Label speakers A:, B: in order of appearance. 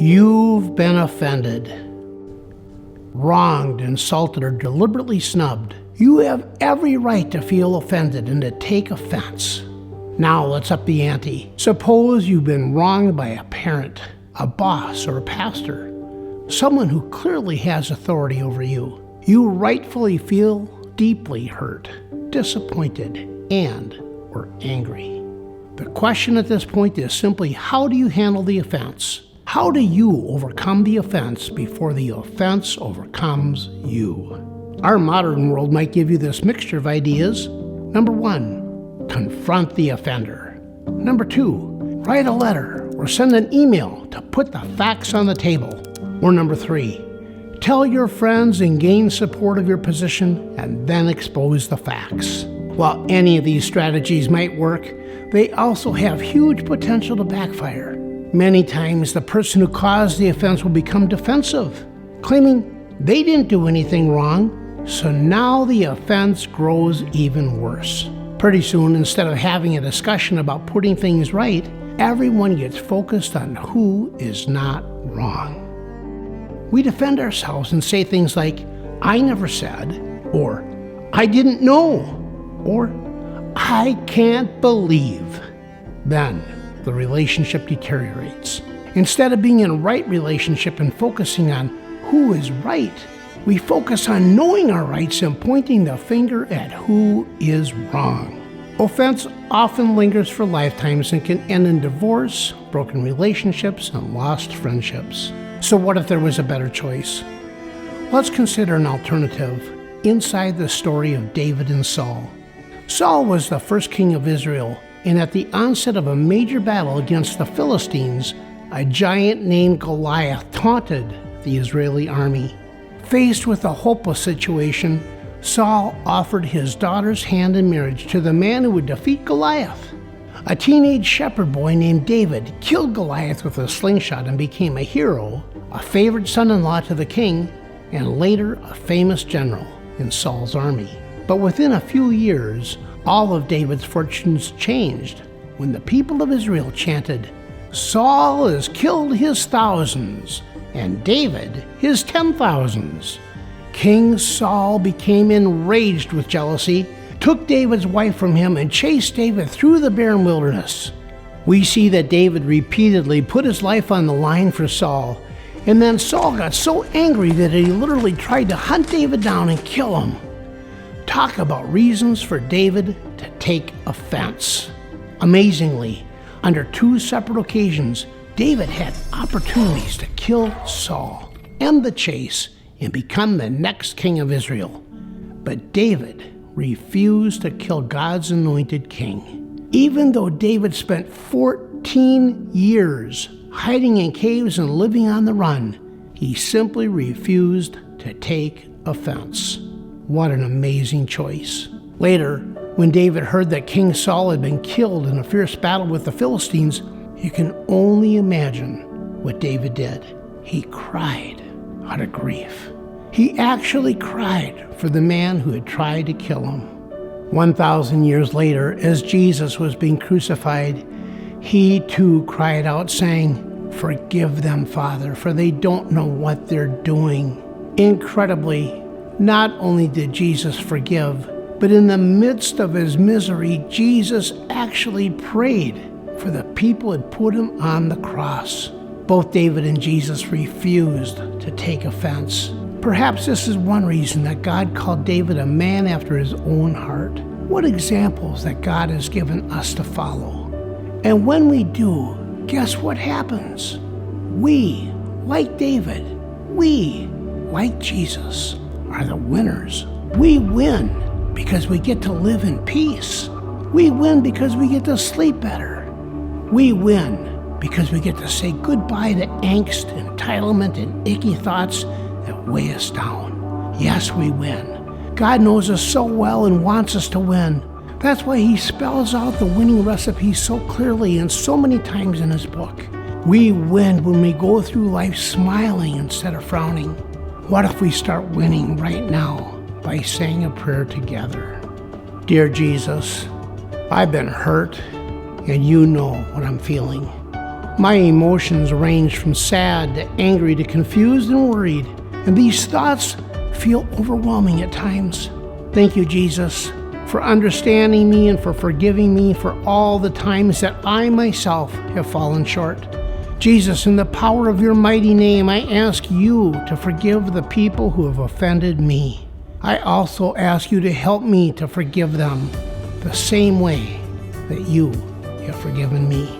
A: You've been offended, wronged, insulted, or deliberately snubbed. You have every right to feel offended and to take offense. Now let's up the ante. Suppose you've been wronged by a parent, a boss, or a pastor, someone who clearly has authority over you. You rightfully feel deeply hurt, disappointed, or angry. The question at this point is simply, how do you handle the offense? How do you overcome the offense before the offense overcomes you? Our modern world might give you this mixture of ideas. Number 1, confront the offender. Number 2, write a letter or send an email to put the facts on the table. Or number 3, tell your friends and gain support of your position and then expose the facts. While any of these strategies might work, they also have huge potential to backfire. Many times, the person who caused the offense will become defensive, claiming they didn't do anything wrong, so now the offense grows even worse. Pretty soon, instead of having a discussion about putting things right, everyone gets focused on who is not wrong. We defend ourselves and say things like, "I never said," or "I didn't know," or "I can't believe." Then the relationship deteriorates. Instead of being in a right relationship and focusing on who is right, we focus on knowing our rights and pointing the finger at who is wrong. Offense often lingers for lifetimes and can end in divorce, broken relationships, and lost friendships. So what if there was a better choice? Let's consider an alternative inside the story of David and Saul. Saul was the first king of Israel, and at the onset of a major battle against the Philistines, a giant named Goliath taunted the Israeli army. Faced with a hopeless situation, Saul offered his daughter's hand in marriage to the man who would defeat Goliath. A teenage shepherd boy named David killed Goliath with a slingshot and became a hero, a favorite son-in-law to the king, and later a famous general in Saul's army. But within a few years, all of David's fortunes changed when the people of Israel chanted, "Saul has killed his thousands, and David his 10,000s. King Saul became enraged with jealousy, took David's wife from him, and chased David through the barren wilderness. We see that David repeatedly put his life on the line for Saul, and then Saul got so angry that he literally tried to hunt David down and kill him. Talk about reasons for David to take offense. Amazingly, under 2 separate occasions, David had opportunities to kill Saul, end the chase, and become the next king of Israel. But David refused to kill God's anointed king. Even though David spent 14 years hiding in caves and living on the run, he simply refused to take offense. What an amazing choice. Later, when David heard that King Saul had been killed in a fierce battle with the Philistines, you can only imagine what David did. He cried out of grief. He actually cried for the man who had tried to kill him. 1,000 years later, as Jesus was being crucified, he too cried out, saying, "Forgive them, Father, for they don't know what they're doing." Incredibly, not only did Jesus forgive, but in the midst of his misery, Jesus actually prayed for the people who had put him on the cross. Both David and Jesus refused to take offense. Perhaps this is one reason that God called David a man after his own heart. What examples that God has given us to follow. And when we do, guess what happens? We, like David, we, like Jesus, are the winners. We win because we get to live in peace. We win because we get to sleep better. We win because we get to say goodbye to angst, entitlement, and icky thoughts that weigh us down. Yes, we win. God knows us so well and wants us to win. That's why he spells out the winning recipe so clearly and so many times in his book. We win when we go through life smiling instead of frowning. What if we start winning right now by saying a prayer together? Dear Jesus, I've been hurt, and you know what I'm feeling. My emotions range from sad to angry to confused and worried, and these thoughts feel overwhelming at times. Thank you, Jesus, for understanding me and for forgiving me for all the times that I myself have fallen short. Jesus, in the power of your mighty name, I ask you to forgive the people who have offended me. I also ask you to help me to forgive them the same way that you have forgiven me.